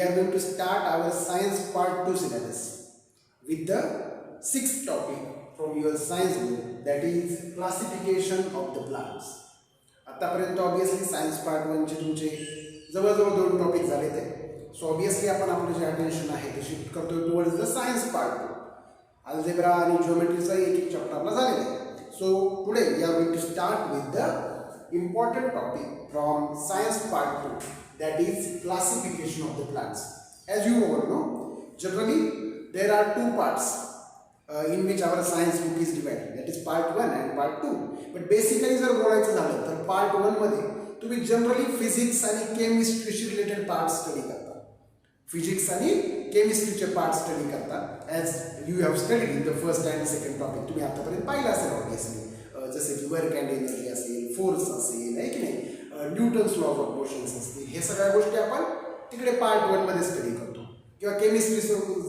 we are going to start our science part 2 syllabus with the sixth topic from your science book, that is classification of the plants. आतापर्यंत obviously science part 1 चे तुमचे जवळजवळ 2 topic झाले ते. So obviously आपण आपलं जे attention आहे ते शिफ्ट करतोय towards the science part 2. Algebra आणि जिओमेट्रीचा एक चॅप्टर आपला झालेला आहे. So today we are going to start with the important topic from science part 2, that is classification of the plants. As you all know, generally there are two parts in which our science book is divided, that is part 1 and part 2. But basically जर बोलायचं झालं तर part 1 मध्ये तुम्ही generally physics आणि केमिस्ट्रीशी related part study करता. Physics आणि केमिस्ट्रीचे part study करता. As you have studied in the first and second topic तुम्ही आतापर्यंत पाहिलं असेल ऑब्वियसली. जसे की वर्क अँड एनर्जी असेल, फोर्स असेल, आहे की नाही, न्यूटन्स लॉज ऑफ मोशन्स असतील, हे सगळ्या गोष्टी आपण तिकडे पार्ट 1 मध्ये स्टडी करतो. किंवा केमिस्ट्री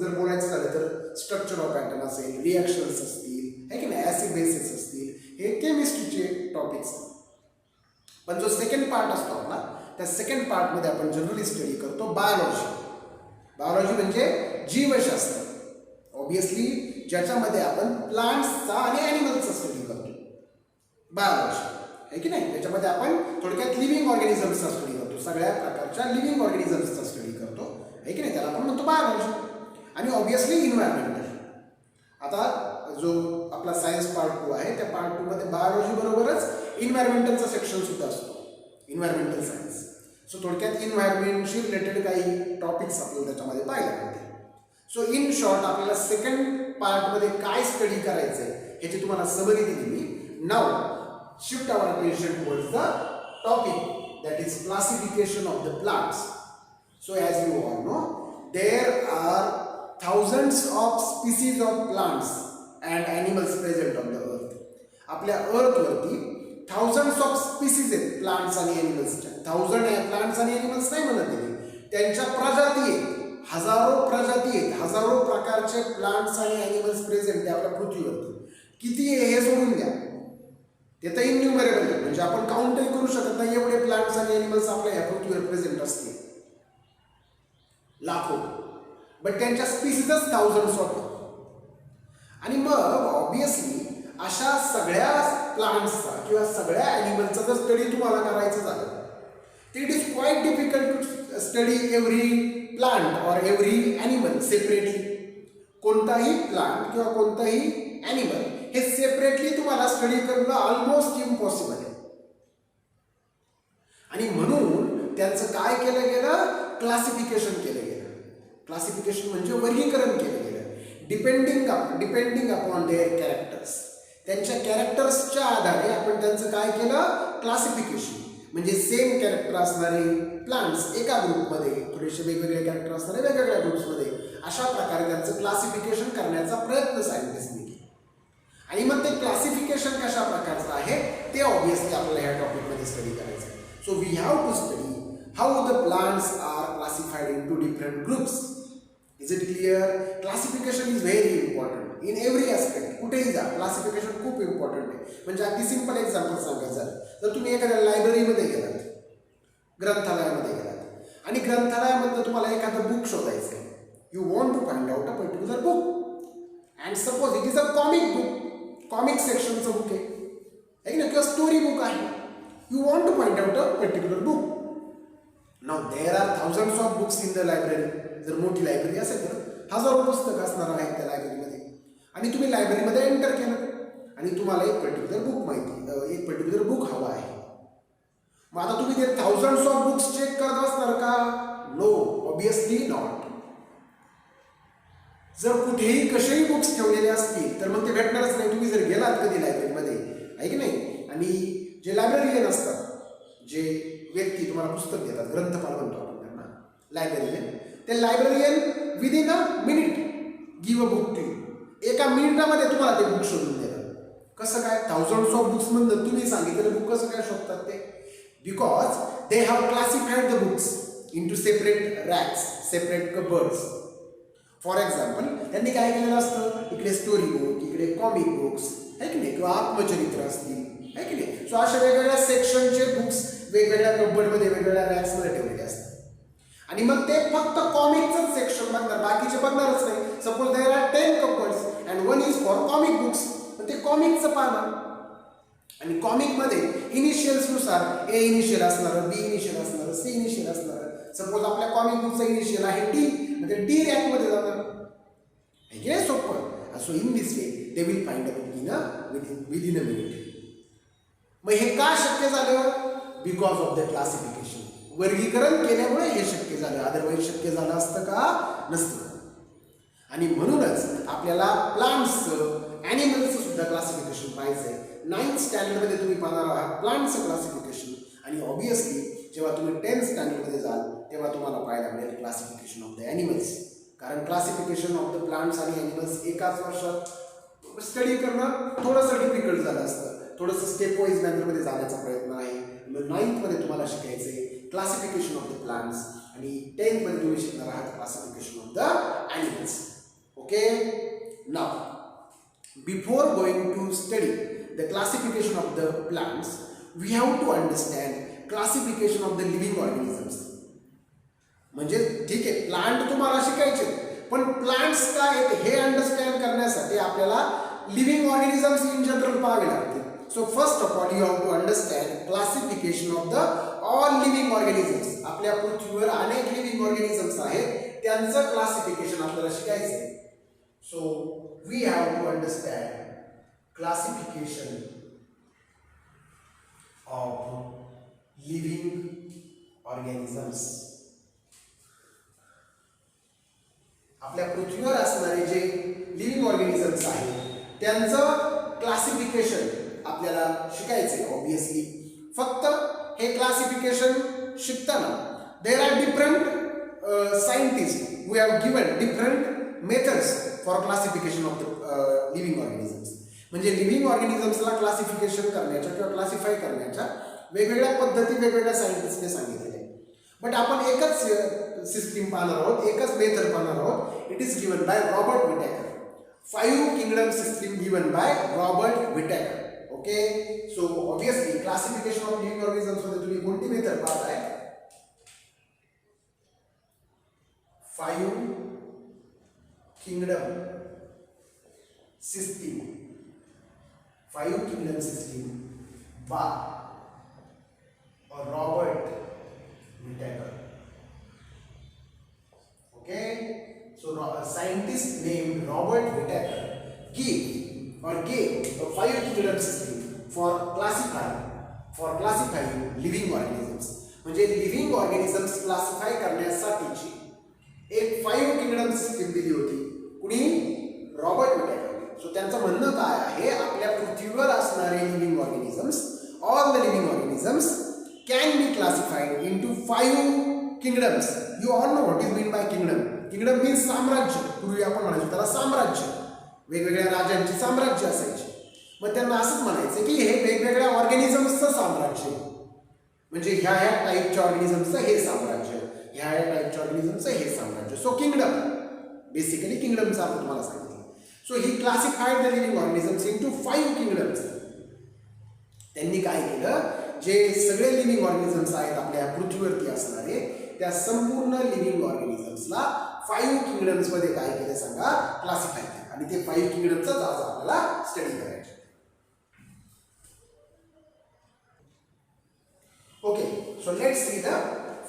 जर बोलायचं झालं तर स्ट्रक्चर ऑफ ॲटम असेल, रिॲक्शन्स असतील, आहे की नाही, ॲसिड बेसिस असतील, हे केमिस्ट्रीचे टॉपिक्स. पण जो सेकंड पार्ट असतो आपला, त्या सेकंड पार्टमध्ये आपण जनरली स्टडी करतो बायोलॉजी. बायोलॉजी म्हणजे जीवशास्त्र. ऑब्वियसली ज्याच्यामध्ये आपण प्लांट्सचा आणि ॲनिमल्सचा स्टडी करतो. बायोलॉजी आहे की नाही, त्याच्यामध्ये आपण थोडक्यात लिव्हिंग ऑर्गॅनिझम्सचा स्टडी करतो. सगळ्या प्रकारच्या लिव्हिंग ऑर्गॅनिझम्सचा स्टडी करतो, आहे की नाही, त्याला आपण म्हणतो बायोलॉजी. आणि ऑब्वियसली इन्व्हायरमेंटल. आता जो आपला सायन्स पार्ट 2 आहे, त्या पार्ट 2 मध्ये बायोलॉजी बरोबरच इन्व्हायरमेंटलचा सेक्शन सुद्धा असतो, इन्व्हायरमेंटल सायन्स. सो थोडक्यात इन्व्हायरमेंटशी रिलेटेड काही टॉपिक्स आपल्याला त्याच्यामध्ये पाहायला मिळते. सो इन शॉर्ट आपल्याला सेकंड पार्टमध्ये काय स्टडी करायचं आहे याची तुम्हाला समरी दिली मी. Now shift our attention towards the topic, that is classification of the plants. So as you all know, there are thousands of species of plants and animals present on the earth. आपल्या अर्थ वरती thousands of species आहेत plants आणि ॲनिमल्सच्या. 1000 plants आणि animals नाही म्हणत आहे, त्यांच्या प्रजाती आहेत, हजारो प्रजाती आहेत, हजारो प्रकारचे प्लांट्स आणि ॲनिमल्स प्रेझेंट आहे आपल्या पृथ्वीवरती. किती आहे हे सोडून द्या, ते तर इन्युमरेबल आहे, म्हणजे आपण काउंटही करू शकत नाही एवढे प्लांट्स आणि ॲनिमल्स आपल्या ह्या पृथ्वीवर प्रेझेंट असतील, लाखो. बट त्यांच्या स्पीसीजच थाउजंड्स ऑफ. आणि मग ऑब्वियसली अशा सगळ्या प्लांट्सचा किंवा सगळ्या ॲनिमल्सचा जर स्टडी तुम्हाला करायचं झालं तर it is quite difficult to study every plant or every animal separately. कोणताही प्लांट किंवा कोणताही ॲनिमल हे सेपरेटली तुम्हाला स्टडी करणं ऑलमोस्ट इम्पॉसिबल आहे. आणि म्हणून त्यांचं काय केलं गेलं, क्लासिफिकेशन केलं गेलं. क्लासिफिकेशन म्हणजे वर्गीकरण केलं गेलं डिपेंडिंग अपॉन देअर कॅरेक्टर्स. त्यांच्या कॅरेक्टर्सच्या आधारे आपण त्यांचं काय केलं, क्लासिफिकेशन. म्हणजे सेम कॅरेक्टर असणारे प्लांट्स एका ग्रुपमध्ये, थोडेसे वेगवेगळे कॅरेक्टर असणारे वेगवेगळ्या ग्रुप्समध्ये, अशा प्रकारे त्यांचं क्लासिफिकेशन करण्याचा प्रयत्न सायंटिस्टने केला. आणि मग ते क्लासिफिकेशन कशा प्रकारचं आहे ते ऑब्वियसली आपल्याला ह्या टॉपिकमध्ये स्टडी करायचं आहे. So we have to study how the plants are classified into different groups. Is it clear? Classification is very important in every aspect. कुठेही जा, क्लासिफिकेशन खूप इम्पॉर्टंट आहे. म्हणजे अगदी सिम्पल एक्झाम्पल सांगायचं झालं तर तुम्ही एखाद्या लायब्ररीमध्ये गेलात, ग्रंथालयामध्ये गेलात आणि ग्रंथालयामधनं तुम्हाला एखादं बुक शोधायचं आहे. You want to find out a particular book and suppose it is a comic book, comic सेक्शनचं बुक आहे ना, किंवा स्टोरी बुक आहे. You want to find out a particular book. Now there are thousands of books in the library. जर मोठी library असेल तर हजारो पुस्तकं असणार आहेत त्या लायब्ररीमध्ये. आणि तुम्ही लायब्ररीमध्ये एंटर केलं आणि तुम्हाला एक पर्टिक्युलर बुक माहिती, एक पर्टिक्युलर बुक हवा आहे. मग आता तुम्ही ते थाउजंड्स ऑफ बुक्स चेक करत बसणार का? No, obviously not. जर कुठेही कसेही बुक्स ठेवलेले असतील तर मग ते भेटणारच नाही. तुम्ही जर गेलात कधी लायब्ररीमध्ये, आहे की नाही, आणि जे लायब्ररीयन असतात, जे व्यक्ती तुम्हाला पुस्तक देतात, ग्रंथपाल म्हणतो आपण त्यांना, लायब्ररीयन, ते librarian within a minute give a book to you. एका मिनिटामध्ये तुम्हाला ते बुक शोधून देतात. कसं काय? थाउजंड्स ऑफ बुक्स म्हणतात, तुम्ही सांगितलेलं बुक कसं काय शोधतात ते? Because they have classified the books into separate racks, separate cupboards. For example त्यांनी काय केलेलं असतं, इकडे स्टोरी बुक, इकडे कॉमिक बुक्स, आहे की नाही, किंवा आत्मचरित्र असतील, आहे की नाही. सो अशा वेगवेगळ्या सेक्शनचे बुक्स वेगवेगळ्या कबर्डमध्ये, वेगवेगळ्या रॅक्समध्ये ठेवलेले असतात. आणि मग ते फक्त कॉमिकचं सेक्शन बघणार, बाकीचे बघणारच नाही. Suppose there are 10 couples and one is for comic books, तर ते कॉमिकचं पाहणार. आणि कॉमिकमध्ये इनिशियल्सनुसार ए इनिशियल असणार, बी इनिशियल असणार, सी इनिशियल असणार. सपोज आपल्या कॉमिक बुकचं इनिशियल आहे डी, म्हणजे डी रँकमध्ये जाणार. हे सोपं. So in this way they will find a book within a minute. मग हे का शक्य झालं? Because of the classification. वर्गीकरण केल्यामुळे हे शक्य झालं, अदरवाईज शक्य झालं असतं का? नसतं. आणि म्हणूनच आपल्याला प्लांट्सचं, ॲनिमल्सचं सुद्धा क्लासिफिकेशन पाहायचंय. 9th स्टँडर्डमध्ये तुम्ही पाहणार आहात प्लांट्सचं क्लासिफिकेशन. आणि ऑब्विसली जेव्हा तुम्ही 10th स्टँडर्डमध्ये जाल तेव्हा तुम्हाला पाहायला मिळेल क्लासिफिकेशन ऑफ द ॲनिमल्स. कारण क्लासिफिकेशन ऑफ द प्लांट्स आणि ॲनिमल्स एकाच वर्षात स्टडी करणं थोडंसं डिफिकल्ट झालं असतं. थोडंसं स्टेप वाईज मॅनरमध्ये जाण्याचा प्रयत्न आहे. मग 9th मध्ये तुम्हाला शिकायचं आहे क्लासिफिकेशन ऑफ द प्लांट्स आणि 10th मध्ये तुम्ही शिकणार आहात classification of the animals. Okay. Now before going to study the classification of the plants we have to understand classification of the living organisms. म्हणजे ठीक आहे प्लांट तुम्हाला शिकायचे, पण प्लांट्स काय आहेत हे अंडरस्टँड करण्यासाठी आपल्याला लिव्हिंग ऑर्गॅनिझम्स इन जनरल पाहावे लागतील. So first of all you have to understand classification of the all living organisms. आपल्या पृथ्वीवर अनेक लिव्हिंग ऑर्गॅनिझम्स आहेत, त्यांचं क्लासिफिकेशन आपल्याला शिकायचं आहे. So we have to understand classification of living organisms. आपल्या पृथ्वीवर असणारे जे लिव्हिंग ऑर्गॅनिझम्स आहेत त्यांचं क्लासिफिकेशन आपल्याला शिकायचे. ऑब्विसली फक्त हे क्लासिफिकेशन शिकताना there are different scientist who have given different methods for classification of the living organisms. म्हणजे लिव्हिंग ऑर्गॅनिझम्सला क्लासिफिकेशन करण्याच्या किंवा क्लासिफाय करण्याच्या वेगवेगळ्या पद्धती वेगवेगळ्या सायंटिस्टने सांगितलेल्या आहेत. बट आपण एकच सिस्टीम पाहणार आहोत, एकच मेथड पाहणार आहोत. It is given by Robert Whittaker. 5 kingdom system given by Robert Whittaker. Okay. So obviously classification of living organisms मध्ये तुम्ही कोणती मेथड पाहताय? 5 kingdom system. 5 kingdom system by Robert Whittaker. Okay, so a scientist named Robert Whittaker gave a 5 kingdom system for classifying living organisms. म्हणजे living organisms classify करण्यासाठीची एक 5 kingdom system दिली होती. कुणी? Robert Whittaker. सो त्यांचं म्हणणं काय आहे? आपल्या पृथ्वीवर असणारे living organisms, all the living organisms can be classified into 5 kingdoms. You all know what is mean by kingdom. Kingdom means साम्राज्य. पूर्वी आपण म्हणायचो त्याला साम्राज्य. वेगवेगळ्या राजांची साम्राज्य असायची. मग त्यांना असंच म्हणायचं की हे वेगवेगळ्या ऑर्गॅनिझम्सचं साम्राज्य. म्हणजे ह्या टाईपच्या ऑर्गॅनिझम्सचं हे साम्राज्य, ह्या टाईपच्या ऑर्गॅनिझमचं हे साम्राज्य. सो किंगडम, बेसिकली किंगडमचा आपण तुम्हाला सांगितलं. So he classified the living organisms into 5 kingdoms. त्यांनी काय केलं? जे सगळे लिव्हिंग ऑर्गॅनिझम्स आहेत आपल्या पृथ्वीवरती असणारे त्या संपूर्ण लिव्हिंग ऑर्गॅनिझम्सला 5 किंगडम्स मध्ये काय केलं सांगा? क्लासिफाय केलं. आणि ते 5 किंगडमचा आज आपल्याला स्टडी करायचं. Okay. So let's see the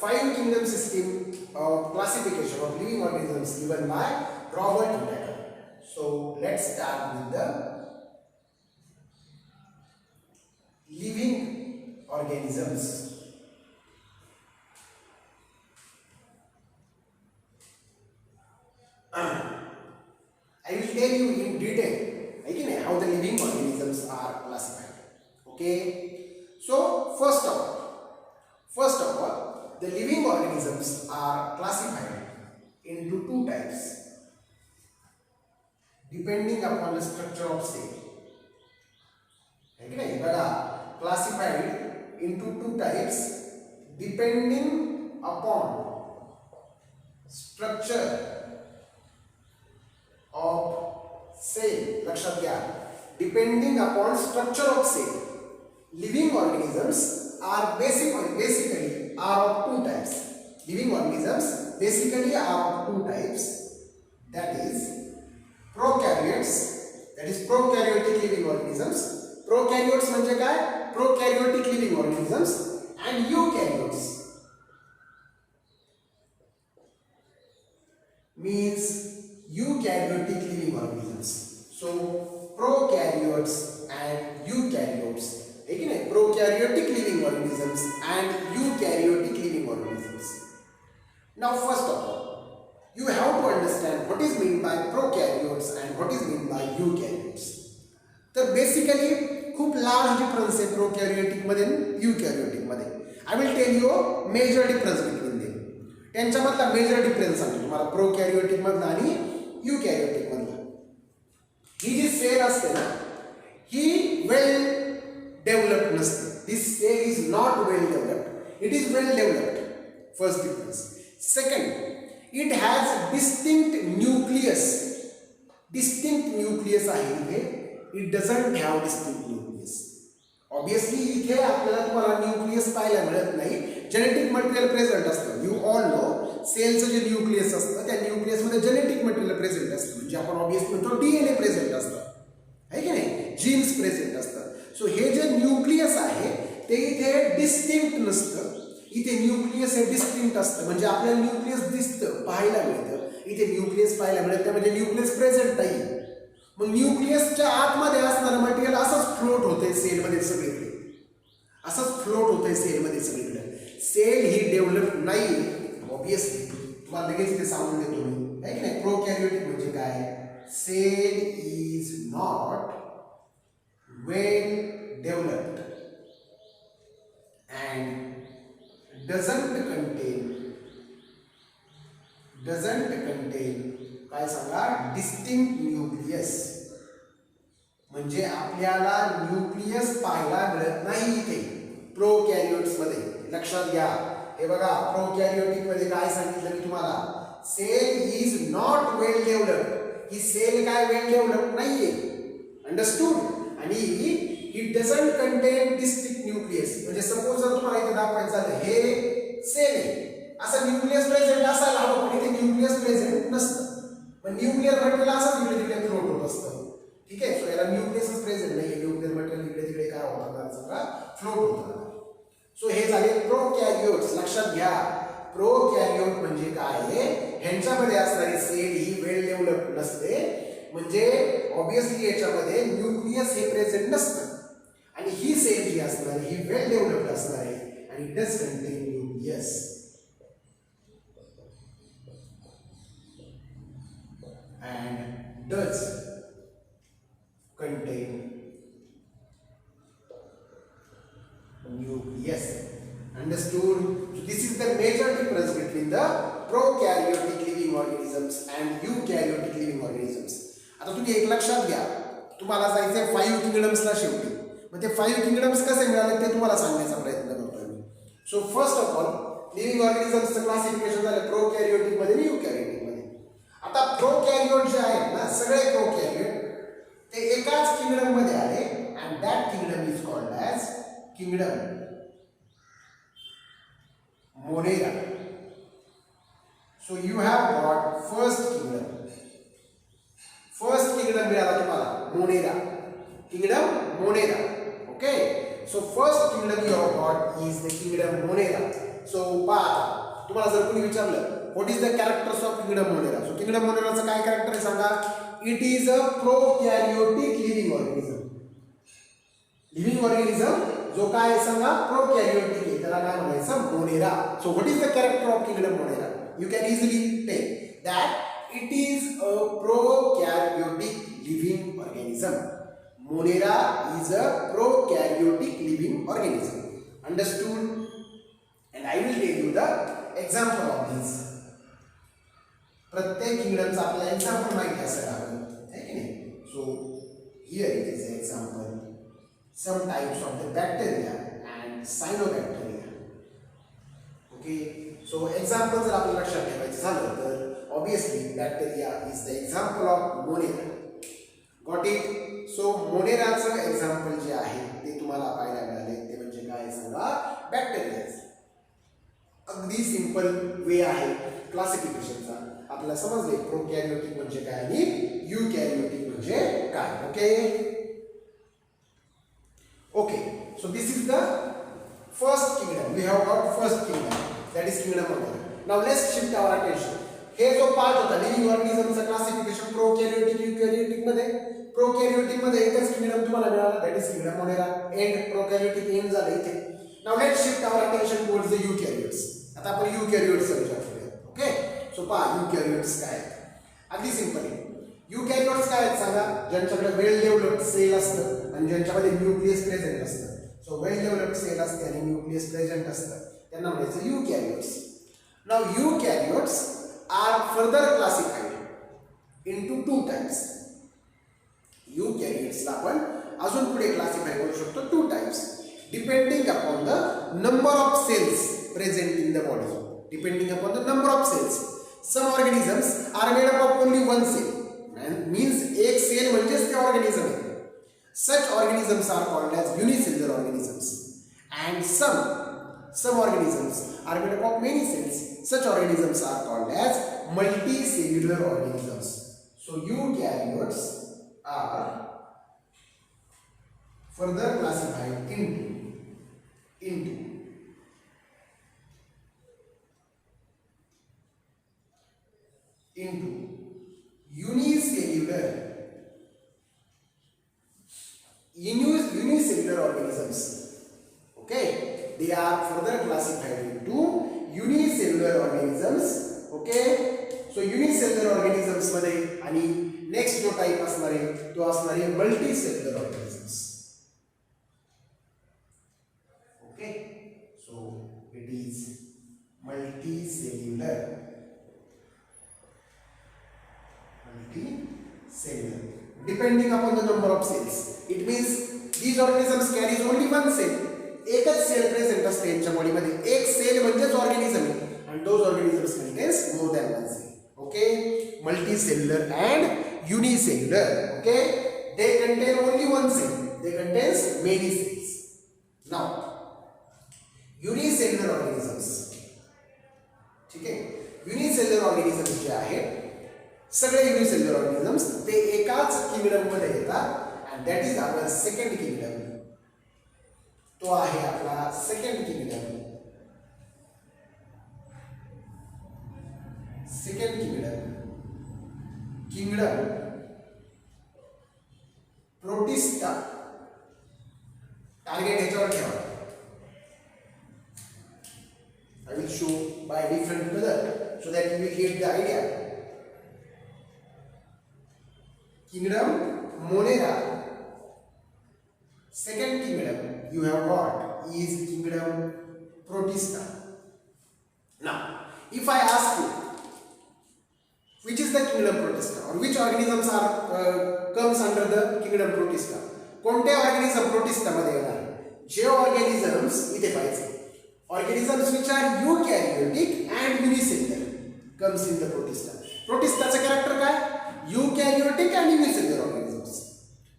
5 kingdom system of classification of living organisms given by Robert Whittaker. So let's start with the living organisms. I will tell you in detail, again, how the living organisms are classified. Okay. So first of all, the living organisms are classified into 2 types, depending upon the structure of cell. Okay, but classified into 2 types, depending upon structure of cell. लक्षात घ्या, depending upon structure of cell, living organisms are basically are of 2 types. Living organisms basically are two types, that is prokaryotes, that is prokaryotic living organisms. Prokaryotes म्हणजे काय? Prokaryotic living organisms and eukaryotes means eukaryotic living organisms. So prokaryotes and eukaryotes, है कि नहीं? Prokaryotic living organisms and eukaryotic living organisms. Now first of all, you have to understand what is meant by prokaryotes and what is meant by eukaryotes. तर basically खूप large difference आहे prokaryotic मध्ये आणि eukaryotic मध्ये. I will tell you major difference between them. त्यांच्यामधला major difference सांगतो तुम्हाला प्रोकॅरियोटिक मधला आणि यूकॅरियोटिक मधला. ही जी सेल असते ना, ही वेल डेव्हलप्ड नसते. This cell is not well developed, it is well developed. First difference. Second, it has distinct nucleus. Distinct nucleus आहे इथे. It doesn't have distinct nucleus. Obviously इथे आपल्याला तुम्हाला न्यूक्लियस पाहायला मिळत नाही. जेनेटिक मटेरियल प्रेझेंट असतं. यू ऑल नो सेलचं जे न्यूक्लियस असतं त्या न्यूक्लियसमध्ये जेनेटिक मटेरियल प्रेझेंट असतं. म्हणजे आपण ऑब्वियसली म्हणतो DNA प्रेझेंट असतं, आहे की नाही? जीन्स प्रेझेंट असतं. सो हे जे न्यूक्लियस आहे ते इथे डिस्टिंक्ट नसतं. इथे न्यूक्लियस हे डिस्टिंक्ट असतं. म्हणजे आपल्याला न्यूक्लियस दिसतं, पाहायला मिळतं. इथे न्यूक्लियस पाहायला मिळत म्हणजे न्यूक्लियस प्रेझेंट नाही. मग न्यूक्लियसच्या आतमध्ये असणारं मटेरियल असंच फ्लोट होतंय सेलमध्ये सगळीकडे. असंच फ्लोट होतंय सेलमध्ये सगळीकडे. सेल ही डेव्हलप नाही. ऑब्वियसली तुम्हाला लगेच ते सांगून देतो मी, आहे की नाही? प्रोकॅरियोटिक म्हणजे काय? Cell is not well developed and doesn't contain काय सांगा? Distinct nucleus. म्हणजे आपल्याला न्यूक्लियस पाहायला मिळत नाही इथे प्रोकॅरियोट्स मध्ये. लक्षात घ्या. हे बघा प्रोकॅरियोटिक मध्ये काय सांगितलं मी तुम्हाला? Cell is not well developed. ही सेल काय वेल डेव्हलप्ड नाहीये. अंडरस्टूड? आणि it doesn't contain distinct nucleus. म्हणजे सपोज जर तुम्हाला इथे दाखवायचं झालं हे सेल आहे, असं न्यूक्लियस प्रेझेंट असायला हवं, पण इथे न्यूक्लियस प्रेझेंट नसतं. पण न्यूक्लियर मटेरियल असंच इकडे तिकडे फ्लोट होत असतं. ठीक आहे? सो याला न्यूक्लियसच प्रेझेंट नाही. न्यूक्लियर मटेरियल इकडे तिकडे काय होतं सगळा फ्लोट होतं. सो हे झाले प्रोकॅरियोट्स. लक्षात घ्या प्रोकॅरियोट म्हणजे काय आहे? ह्यांच्यामध्ये असणारी सेल ही वेल डेव्हलप्ड नसते. म्हणजे ऑब्वियसली याच्यामध्ये न्यूक्लियस हे प्रेझेंट नसतं. आणि ही सेल जी असणार ही वेल डेव्हलप्ड असणार आहे आणि it does contain nucleus. And does contain nucleus. Understood? So this is the major difference between the prokaryotic living organisms and eukaryotic living organisms. आता तुम्ही एक लक्षात घ्या, तुम्हाला जायचंय 5 किंगडम्सला शेवटी. मग ते 5 किंगडम्स कसे मिळाले ते तुम्हाला सांगण्याचा प्रयत्न करतोय मी. So first of all living ऑर्गॅनिझम्सचं क्लासिफिकेशन झालं प्रोकॅरियोटिक मध्ये आणि युकॅरियोटिक मध्ये. आता प्रोकॅरियोट जे आहेत ना, सगळे प्रोकॅरियोट ते एकाच किंगडम मध्ये आले and that kingdom is called as kingdom Monera. So you have got first kingdom. First kingdom मिळाला तुम्हाला Monera. Kingdom Monera. Okay? So first kingdom you have got is the kingdom Monera. So पहा, तुम्हाला जर कोणी विचारलं what is the characters of kingdom Monera, so kingdom मोनेराचं काय character आहे सांगा? It is a prokaryotic living organism. Living organism जो काय सांगा? प्रोकॅरियोटिक आहे, त्याला काय म्हणायचं? Monera. So what is the character of kingdom Monera? You can easily tell that it is a prokaryotic living organism. Monera is a prokaryotic living organism. Understood? And I will tell you the example of this. प्रत्येक किंगडमचा आपल्याला example माहिती असायला हवं, आहे की नाही? So here it is example. Some types of the bacteria and cyanobacteria. Okay? So example जर आपल्याला लक्षात ठेवायचं झालं तर obviously bacteria is the example of Monera. Got it? So मोनेराचं एक्झाम्पल जे आहे ते तुम्हाला पाहायला मिळाले ते म्हणजे काय सांगा? बॅक्टेरिया. अगदी सिंपल वे आहे क्लासिफिकेशनचा. आपल्याला समजले प्रोकॅरियोटिक म्हणजे काय आणि युकॅरियोटिक म्हणजे काय. Okay so this is the first kingdom. We have got first kingdom, that is kingdom of. Now let's shift our attention. हे जो पार्ट होता लिव्हिंग ऑर्गॅनिझमचा क्लासिफिकेशन प्रोकॅरियोटिक युकॅरियोटिक मध्ये. प्रोकॅरियोटिक मध्ये एकच किंगडम तुम्हाला मिळाला, that is kingdom Monera. And prokaryotic end झालं इथे. Now let's shift our attention towards the eukaryotes. आता आपण युकॅरियोट्सचा विचार करूया. ओके सो पहा युकॅरियोट्स काय आहेत. अगदी सिंपल आहे. युकॅरियोट्स काय आहेत सांगा. ज्यांच्याकडे वेल डेव्हलप्ड सेल असतं आणि ज्यांच्यामध्ये न्यूक्लियस प्रेझेंट असतं. सो वेल डेव्हलप्ड सेल असते आणि न्यूक्लियस प्रेझेंट असतं, त्यांना म्हणायचं eukaryotes. Now eukaryotes are further classified into two types. युकॅरियोट्सला आपण अजून पुढे क्लासिफाय करू शकतो two types, depending upon the number of cells present in the body. Depending upon the number of cells. Some organisms are made up of only one cell. Means एक cell म्हणजेच ते organism आहे. Such organisms are called as unicellular organisms, and some organisms are made up of many cells. Such organisms are called as multicellular organisms. So eukaryotes are further classified into unicellular organisms. Okay, they are further classified into unicellular organisms. Okay, so unicellular organisms मध्ये आणि next जो type असणार आहे तो असणार आहे multicellular organisms. Okay so it is multicellular. Depending upon the number of cells, it means these organisms carries only one cell. एकच cell present असते यांच्या बॉडी मध्ये. एक सेल म्हणजेच ऑर्गॅनिझम आहे and those organisms contains more than one cell. Okay, multicellular and unicellular. Okay, they contain only one cell, they contains many cells. Now unicellular organisms, ठीक आहे. Unicellular organisms जे आहेत सगळे युनिसेल्युलर ऑर्गॅनिझम्स ते एकाच kingdom मध्ये येतात and that is our second kingdom. तो आहे आपला second kingdom. Second kingdom protista. Target ह्याच्यावर ठेवा. I will show by different color so that you will get the idea. Kingdom Monera. Second kingdom you have got is kingdom Protista. Now, if I ask you which is the kingdom Protista or which organisms are comes under the kingdom Protista, कोणते organism protista मध्ये येणार? जे organisms इथे पाहिजे, organisms which are eukaryotic and unicellular comes in the protista. प्रोटिस्टाचं character काय? eukaryotic and unicellular organisms.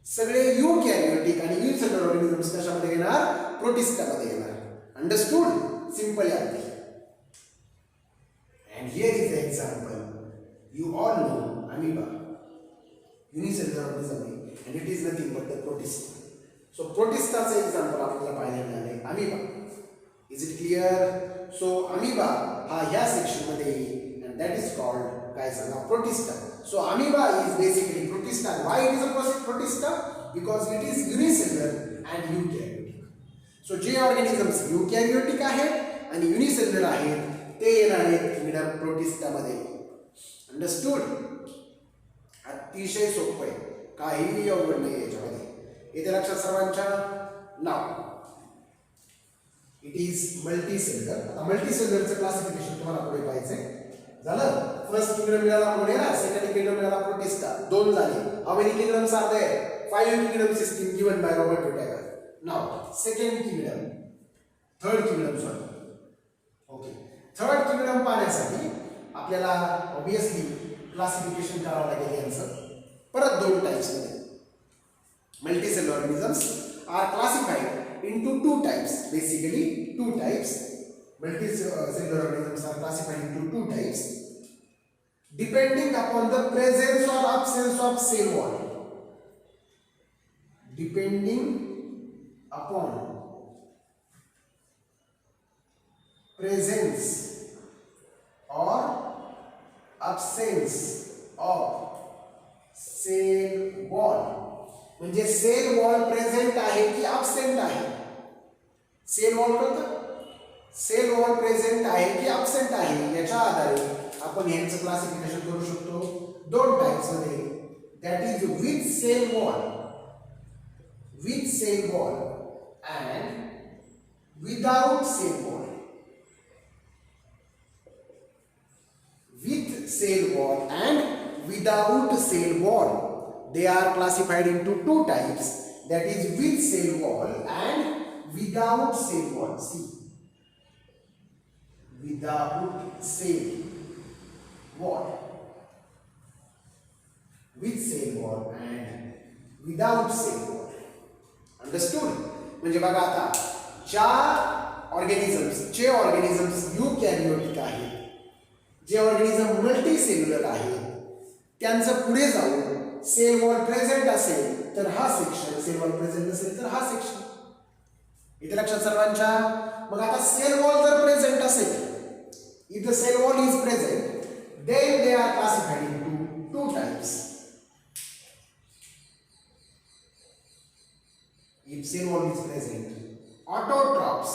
सगळे eukaryotic आणि unicellular organisms कशामध्ये येणार? प्रोटिस्टा मध्ये येणार. अंडरस्टूड? सिंपल आहे. And here is the example. You all know amoeba. Unicellular organism and it is nothing but the protista. So protistaचं एक्झाम्पल आपल्याला पाहायला मिळाले amoeba. Is it clear? So amoeba हा ह्या सेक्शन मध्ये येईल and that is called काय सांगा protista. So amoeba is basically protista. Why it is a protista? Because it is unicellular and eukaryotic. So J organisms eukaryotic आहेत आणि unicellular आहेत ते येणार आहेत किंगडम प्रोटिस्टा मध्ये. अंडरस्टूड? अतिशय सोपं आहे, काहीही अवघड नाही याच्यामध्ये. येते लक्षात सर्वांच्या? Now it is multicellular. आता मल्टीसेल्युलरचं क्लासिफिकेशन तुम्हाला पुढे पाहायचंय. झालं? फर्स्ट किंगडम मिळाला मोनेरा, सेकंड किंगडम मिळाला प्रोटिस्टा. दोन झाले. How many kingdoms are there? 5 kingdom system given by Robert Whittaker. Now second kingdom, third kingdom sorry. Okay, third kingdom पाहण्यासाठी आपल्याला ऑब्वियसली क्लासिफिकेशन करावं लागेल यांचं. परत दोन टाइप्स मध्ये. Multicellular organisms are classified into two types, basically two types. multicellular organisms are classified into two types depending upon the presence or absence of cell wall. Depending upon presence or absence of cell wall. म्हणजे cell wall present आहे की absent आहे. Cell wall कळतं? Cell wall present आहे की absent आहे याच्या आधारे आपण यांचं क्लासिफिकेशन करू शकतो दोन टाइप्स मध्ये. That is with cell wall and without cell wall. With cell wall and without cell wall, they are classified into two types, that is with cell wall and without cell wall. See, without cell wall, with cell wall and without cell wall. Understood? म्हणजे बघा आता ज्या organisms युकॅरियोटिक आहेत, जे organism multicellular आहेत, त्यांचं पुढे जाऊन cell wall present असेल तर हा सेक्शन, सेल वॉल प्रेझेंट नसेल तर हा सेक्शन. इथे लक्षात सर्वांच्या. मग आता सेल वॉल जर प्रेझेंट असेल, if the cell wall is present, then they are classified into two types. If cell wall is present, autotrophs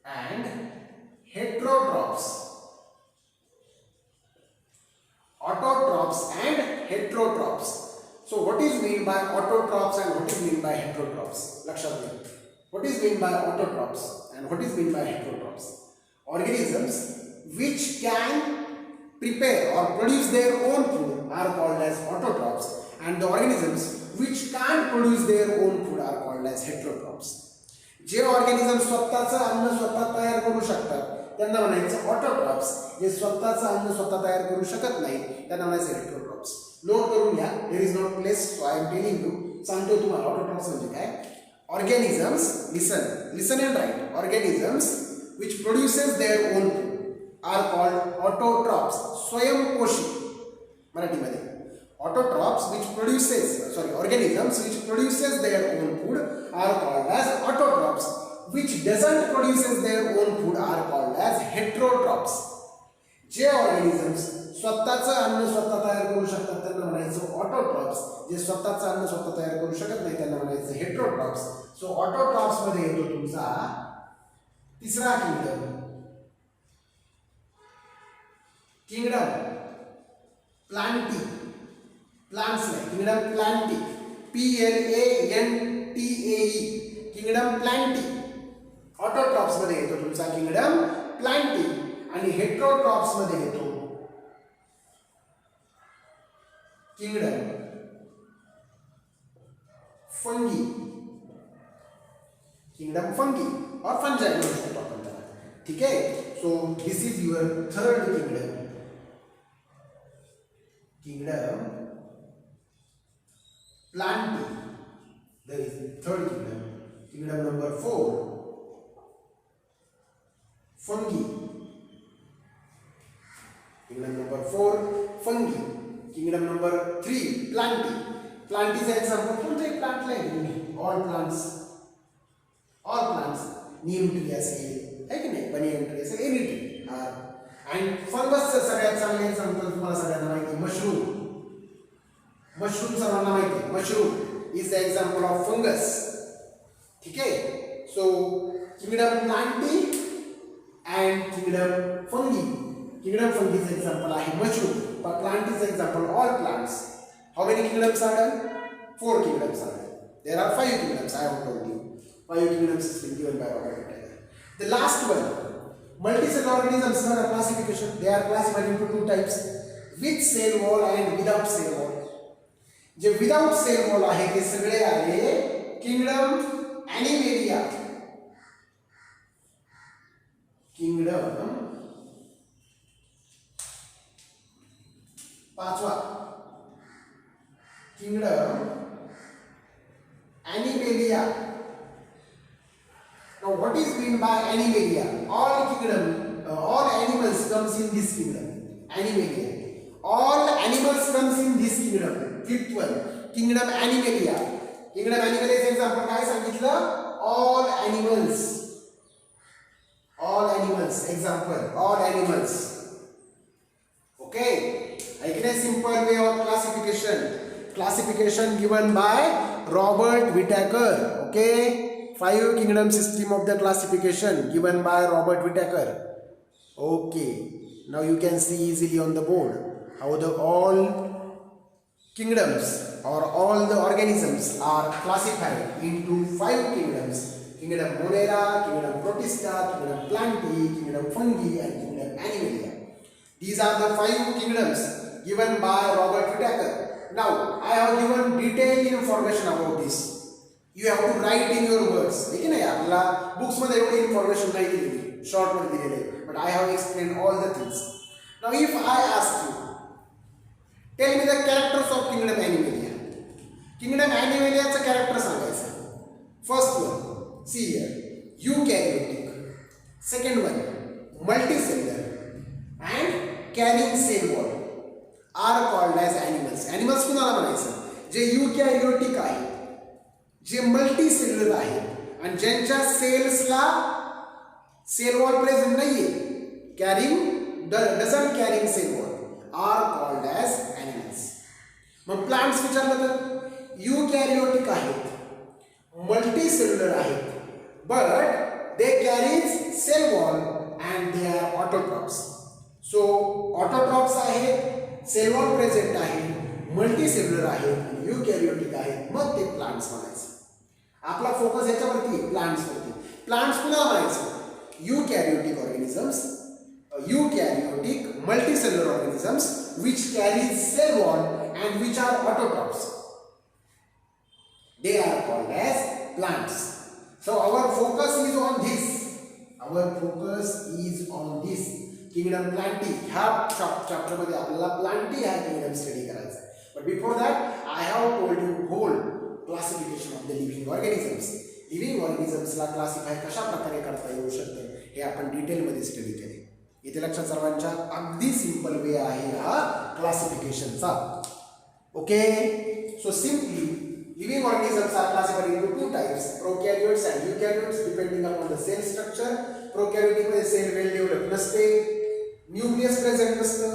and heterotrophs. Autotrophs and heterotrophs. So what is meant by autotrophs and what is meant by heterotrophs? Lakshat घ्या. What is meant by autotrophs and what is meant by heterotrophs? Organisms which can prepare or produce their own food are called as autotrophs, and the organisms which can't produce their own food are called as heterotrophs. J organism स्वतःचं अन्न स्वतः तयार करू शकतात त्यांना म्हणायचं autotrophs. जे स्वतःचं अन्न स्वतः तयार करू शकत नाही त्यांना म्हणायचं हेटेरोट्रॉप्स. नोट करून घ्या. There is not place, so I am telling you. सांगतो तुम्हाला ऑटोट्रॉप्स म्हणजे काय. Organisms, listen and write. Organisms which produces their own food are called autotrophs. स्वयंपोषी मराठीमध्ये. Autotrophs which produces, organisms which produces their own food are called as autotrophs. Which doesn't produces their own food are called as heterotrophs. J organisms स्वतःचं अन्न स्वतः तयार करू शकतात त्यांना म्हणायचं ऑटोट्रॉप्स. जे स्वतःचं अन्न स्वतः तयार करू शकत नाही त्यांना म्हणायचं हेटेरोट्रॉप्स. सो ऑटोट्रॉप्स मध्ये येतो तुमचा तिसरा किंगडम प्लांटी. प्लांट्स नाही, kingdom Plantae. PLANTAE, kingdom Plantae. Autotrophs मध्ये येतो तुमचा किंगडम प्लांटी. आणि हेटेरोट्रॉप्स मध्ये येतो किंगडम फंगी. किंगडम फंगी और फंजाई म्हणू शकतो आपण त्याला. ठीक आहे. सो this is your third kingdom. Kingdom Plantae. There is third kingdom. Kingdom number 4, fungi. Kingdom number 4, fungi. Kingdom number 3, plantae. Plantae is example. कोणते plant line? All plants. All plants. Neem tree असेल, है की नाही? banyan tree असेल, any tree. And fungus सगळ्यात चांगले example तुम्हाला सगळ्यांना माहिती आहे मशरूम. मशरूम सर्वांना माहिती आहे. Mushroom is the example of fungus. ठीक आहे. So kingdom plantae and kingdom fungi. Kingdom फंगीचं एक्झाम्पल आहे मशरूम. but प्लांटीचं example all plants. How many kingdoms are done? 4 kingdoms are there. There are 5 kingdoms. I have told you 5 kingdoms is been given by Robert Taylor. The last one, multicellular organisms are classification. They are classified into two types, with cell wall and without cell wall. जे without cell wall आहे ते सगळे आले kingdom animalia. Kingdom पाचवा kingdom animalia. Now what is meant by Animalia? All animals comes in this kingdom. Animalia. All animals comes in this kingdom. Fifth one, kingdom Animalia. Kingdom Animalia चे example काय सांगितलं? All animals. All animals. Example, all animals. Okay. Again, simple way of classification. Classification given by Robert Whittaker. Okay. 5 kingdom system of the classification given by Robert Whittaker. Okay. Now you can see easily on the board how the all kingdoms or all the organisms are classified into 5 kingdoms. Kingdom Monera, kingdom Protista, kingdom Plantae, kingdom Fungi and kingdom Animalia. These are the 5 kingdoms given by Robert Whittaker. Now I have given detailed information about this. You have to write in your words. ठीक है ना आपला books मध्ये एवढी information नाही दिलेली, short मध्ये दिलेली. But I have explained all the things. Now if I ask you, tell me the characters of kingdom Animalia. Kingdom Animalia चा character सांगायचं. First one, see here, eukaryotic. Second one, multicellular and carrying cell wall are called as animals. Animals कुणाला म्हणायचं? जे eukaryotic आहे, जे multicellular आहे आणि ज्यांच्या सेल्सला cell wall present नाहीये, doesn't carrying cell wall are called as animals. मग प्लांट्स विचारलं तर युकॅरियोटिक आहेत, मल्टीसेल्युलर आहेत, but they carries cell wall and they are autotrophs. So autotrophs आहेत, सेल वॉल प्रेझेंट आहे, मल्टीसेल्युलर आहेत, युकॅरियोटिक आहेत, मग ते प्लांट्स म्हणायचं. आपला फोकस याच्यावरती प्लांट्स वरती. प्लांट्स पुन्हा म्हणायचं eukaryotic organisms, eukaryotic multicellular organisms which carry cell wall and which are autotrophs. They are called as plants. So our focus is on this. Our focus is on this kingdom Plantae. ह्या chapter मध्ये आपल्याला Plantae हा kingdom study करायचा आहे. But before that I have told you whole classification of the living organisms. Living ऑर्गॅनिझम्सला classify कशा प्रकारे करता येऊ शकते हे आपण डिटेलमध्ये स्टडी केले. इथे लक्षात सर्वांच्या अगदी सिंपल वे आहे हा क्लासिफिकेशनचा. Okay, so simply living organisms are classified into 2 types, prokaryotes and eukaryotes, depending upon the cell structure. Prokaryotic मध्ये सेल वेल डेव्हलप नसते, न्यूक्लियस प्रेझेंट नसतं.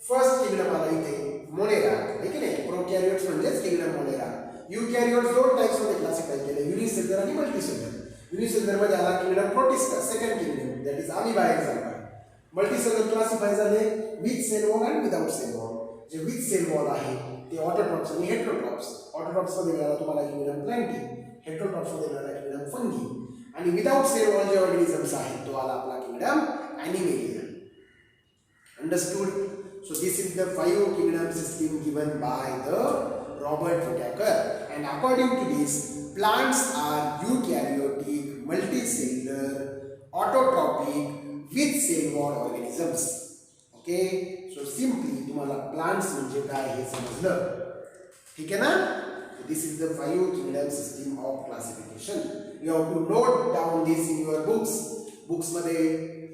फर्स्ट किंगडम आला इथे मोनेरा, आहे की नाही? प्रोकॅरियोट्स म्हणजेच किंगडम मोनेरा. युकॅरियोट्स 2 टाइप्स मध्ये क्लासिफाय केले, युनिसेल्युलर आणि मल्टीसेल्युलर. युनिसेल्युलर मध्ये आला kingdom protista, second kingdom, that is amoeba example. Multicellular classify झाले विथ सेल वॉल आणि विदाउट सेल वॉल. जे विथ सेल वॉल आहे ते ऑटोट्रॉप्स आणि हेट्रोट्रॉप्स. ऑटोट्रॉप्स मध्ये मिळाला तुम्हाला किंगडम प्लांटी, हेट्रोट्रॉप्स मध्ये मिळाला किंगडम फंगी, आणि विदाउट सेल वॉल जे ऑर्गॅनिझम्स आहेत तो आला आपला kingdom Animalia. Understood? So this is the 5 kingdom system given by the Robert Whittaker, and according to this, plants are eukaryotic, multicellular, autotrophic, with cell wall organisms. Okay, so simply तुम्हाला plants म्हणजे काय हे समजलं, ठीक आहे ना? So this is the 5 kingdom system of classification. You have to note down this in your books. Books मध्ये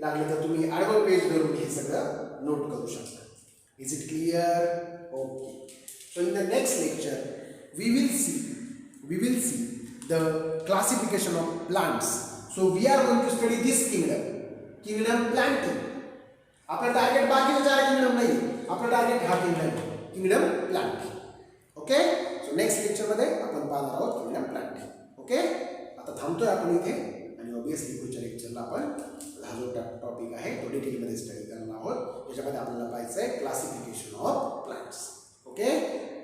लागले तर तुम्ही आडवं पेज धरून हे सगळं नोट करू शकता. Is it clear? Okay. So in the next lecture we will see the classification of plants. So we are going to study this kingdom Plantae. आपला टार्गेट बाकीचे 4 किंगडम नाही, आपला टार्गेट हा kingdom Plantae. Okay, so next lecture मध्ये आपण पाहणार आहोत kingdom Plantae. Okay, आता थांबतोय आपण इथे आणि ऑब्वियसली पुढच्या लेक्चरला आपण हा जो टॉपिक आहे तो डिटेलमध्ये स्टडी करणार आहोत. याच्यामध्ये आपल्याला पाहायचं आहे classification of plants. Okay,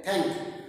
thank you.